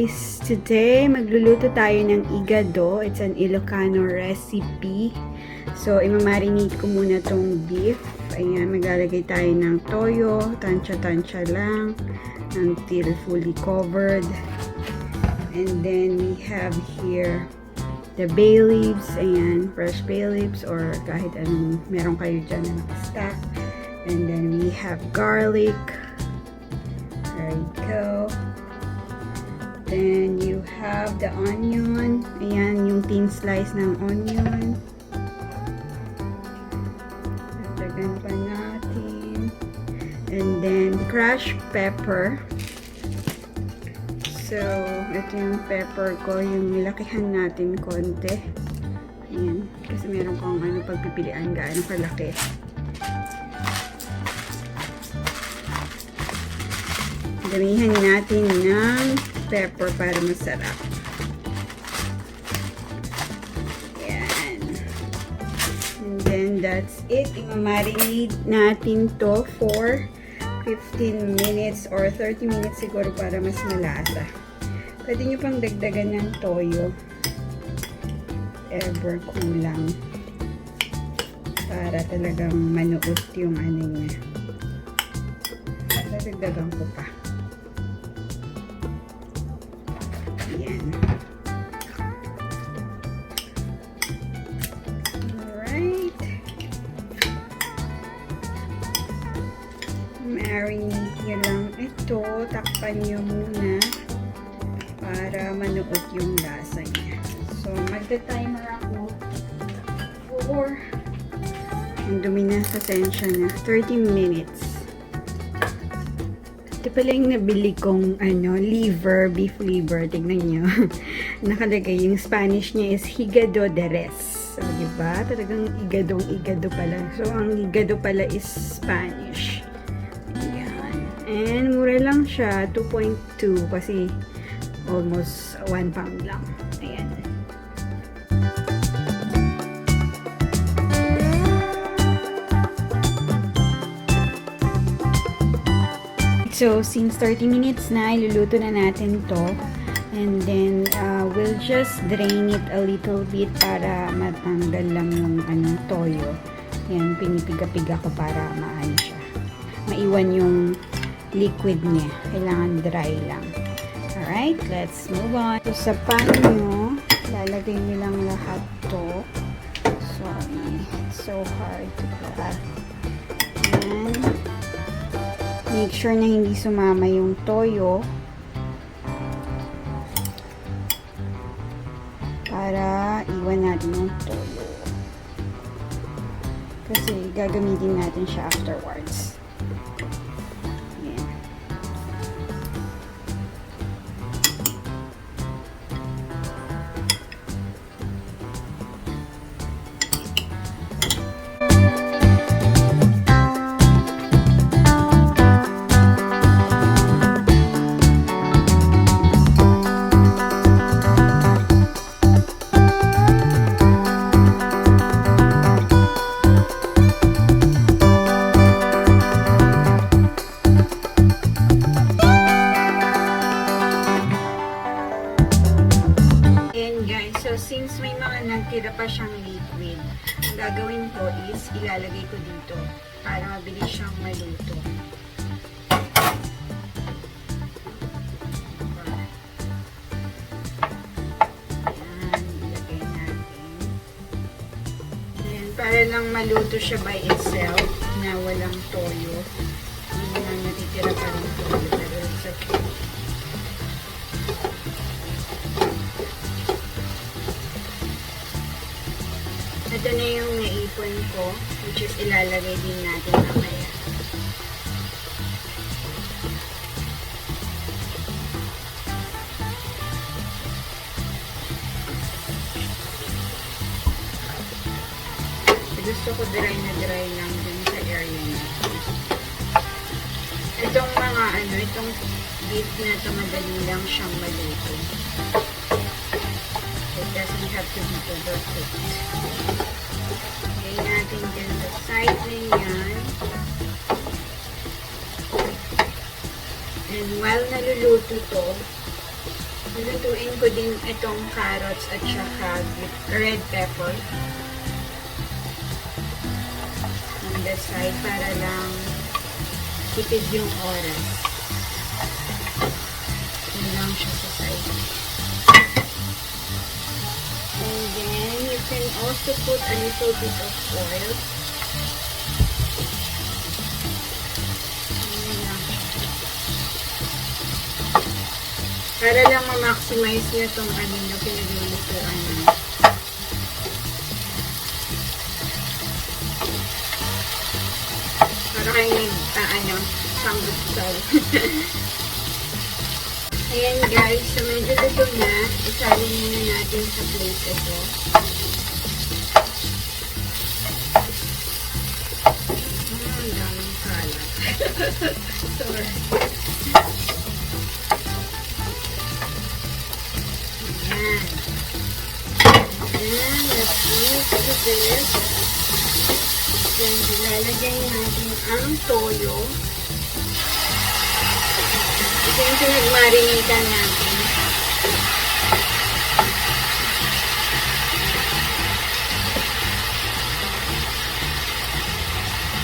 guys! Today, magluluto tayo ng IGADO. It's an Ilocano recipe. So, imamarinate ko muna tong beef. Ayan, maglalagay tayo ng toyo. Tansya-tansya lang until fully covered. And then, we have here the bay leaves. Ayan, fresh bay leaves or kahit anong meron kayo dyan na nakastack. And then, we have garlic. There you go. Then, you have the onion. Ayan, yung thin slice ng onion. Dagdagan pa natin. And then, crushed pepper. So, ito yung pepper ko. Yung nilakihan natin konti. Ayan. Kasi meron kong pagpipilian gaano kalaki. Damihan natin ng pepper para masarap. Ayan. And then, that's it. I-marinate natin to for 15 minutes or 30 minutes siguro para mas malasa. Pwede nyo pang dagdagan ng toyo. Ever kulang. Para talagang manuot yung niya. Dagdagan ko pa. Ayan. Alright. Marinate nyo lang ito. Takpan nyo muna para manuot yung lasa niya. So, magta-timer ako for ang dumi na, pasensya na, 30 minutes. Ito pala yung nabili kong liver, beef liver. Tignan nyo. Nakalagay yung Spanish niya is hígado de res. So, diba? Talagang igadong-igado pala. So, ang igado pala is Spanish. Ayan. And mura lang siya. 2.2 kasi almost 1 pound lang. Ayan. So, since 30 minutes na, iluluto na natin to. And then, we'll just drain it a little bit para matanggal lang yung toyo. Yan, pinipiga-piga ko para maano siya. Maiwan yung liquid niya. Kailangan dry lang. Alright, let's move on. So, sa pan nyo, lalagay nyo lang lahat to. Sorry, it's so hard to cut. Yan. Make sure na hindi sumama yung toyo para iwan natin yung toyo kasi gagamitin natin siya afterwards. Ayan. So, since may mga nagtira pa siyang liquid, ang gagawin ko is ilalagay ko dito para mabilis siyang maluto. Ayan, ilagay natin. Ayan, para lang maluto siya by itself na walang toyo. Hindi na natitira pa ng toyo, pero it's okay. Ito na yung naipon ko, which is ilalagay din natin mamaya. Gusto ko dry na dry lang dun sa area na. Itong mga itong beef na ito, madali lang siyang maluto. It doesn't have to be overcooked. Lagay natin dyan sa side na yan. And while naluluto to, Lutuin ko din itong carrots at saka red pepper on the side para lang tipid yung oras. Yun lang siya sa side. And then, you can also put a little bit of oil. Para lang ma-maximize nyo itong ano nyo pinaglulutuan nyo. Para kayo sambutsal. Ayan guys, so medyo luto na. Isalin muna natin sa plate ito. Ang daming kalat. Sorry. And let's move to this. Then, lalagay natin ang toyo. Ito yung pinag-marinate natin.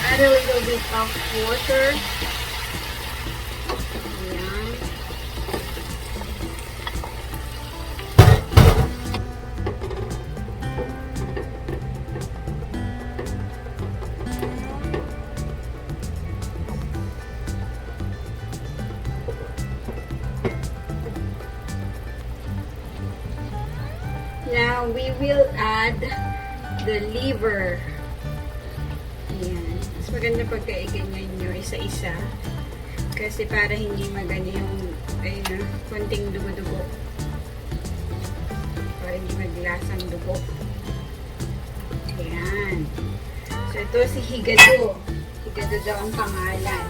Add a little bit of water. Now, we will add the liver. Ayan. Mas maganda pagka i-ganyan nyo isa-isa. Kasi para hindi magano yung konting dugo-dugo. Para hindi maglasang dugo. Ayan. So, ito si IGADO. IGADO daw ang pangalan.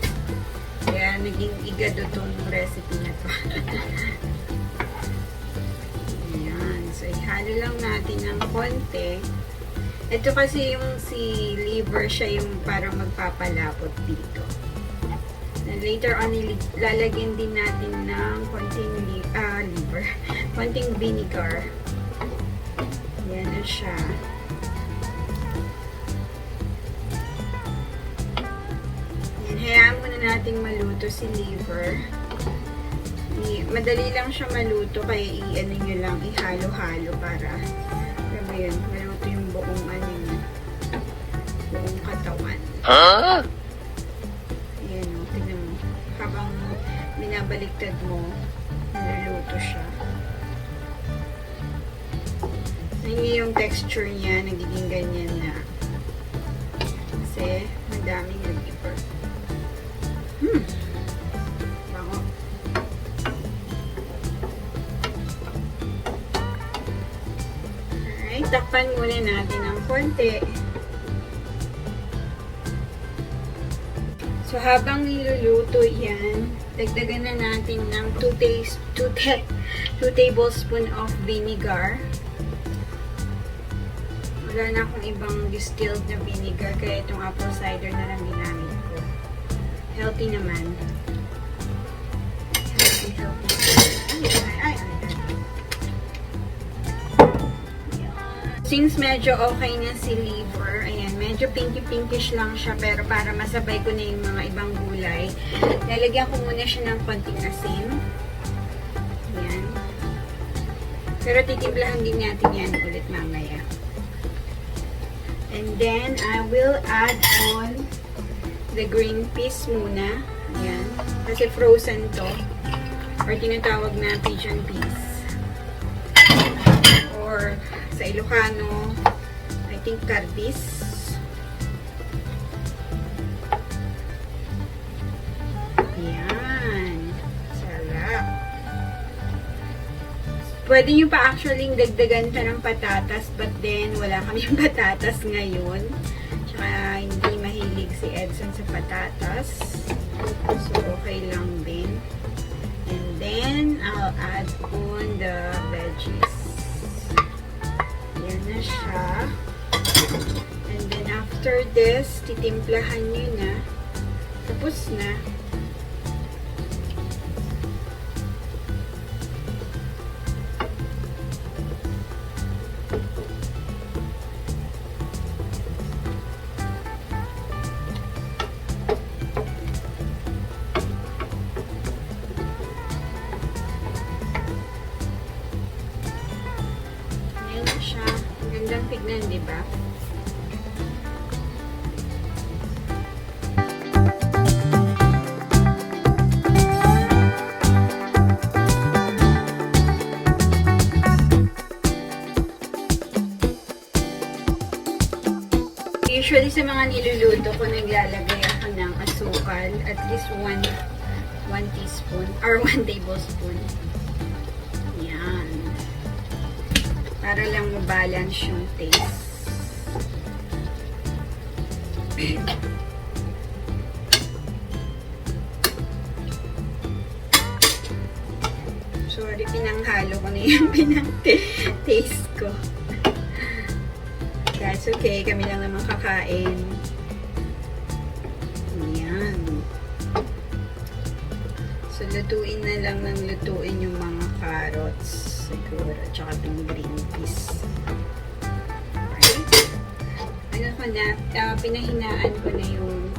Kaya naging IGADO tong recipe na to. So, ihalo lang natin ng konti. Ito kasi yung si liver, siya yung parang magpapalapot dito. And later on, lalagyan din natin ng konting liver. Konting vinegar. Yan na siya. Yan, hayaan muna natin maluto si liver. Madali lang siya maluto, kaya i-ano nyo lang, ihalo-halo para alam mo yun, maluto yung buong buong katawan. Huh? Ayan o, tignan mo. Habang binabaliktad mo, naluluto siya. Hindi yung texture niya, nagiging ganyan na. Kasi, madaming liver. Takpan muna natin ng konti. So, habang niluluto yan, dagdagan na natin ng 2 tablespoon of vinegar. Wala na akong ibang distilled na vinegar, kaya itong apple cider na lang ginamit ko. Healthy naman. Healthy. Since medyo okay na si liver, ayan, medyo pinky-pinkish lang siya, pero para masabay ko na yung mga ibang gulay, lalagyan ko muna siya ng konting asin. Ayan. Pero titimplahan din natin yan ulit mamaya. And then, I will add on the green peas muna. Ayan. Kasi frozen to. Or tinatawag na pigeon peas. Or sa Ilocano, I think Kardis. Yan. Sarap. Pwede nyo pa actually dagdagan pa ng patatas, but then wala kaming patatas ngayon. Tsaka hindi mahilig si Edson sa patatas. So, okay lang din. And then, I'll add on the veggies. Yan na siya. And then after this, titimplahan nyo na. Tapos na. ganun, di ba? Usually sa mga niluluto ko, naglalagay ako ng asukal, at least 1 teaspoon or 1 tablespoon. Yan. Para lang mabalance yung taste. Sorry, pinanghalo ko na yung pinang-taste ko. That's okay, kami lang naman kakain. Ayan. So, lutuin na lang ng lutuin yung mga carrots. Siguro, tsaka itong green peas. Right? Ano ko na, pinahinaan ko na yung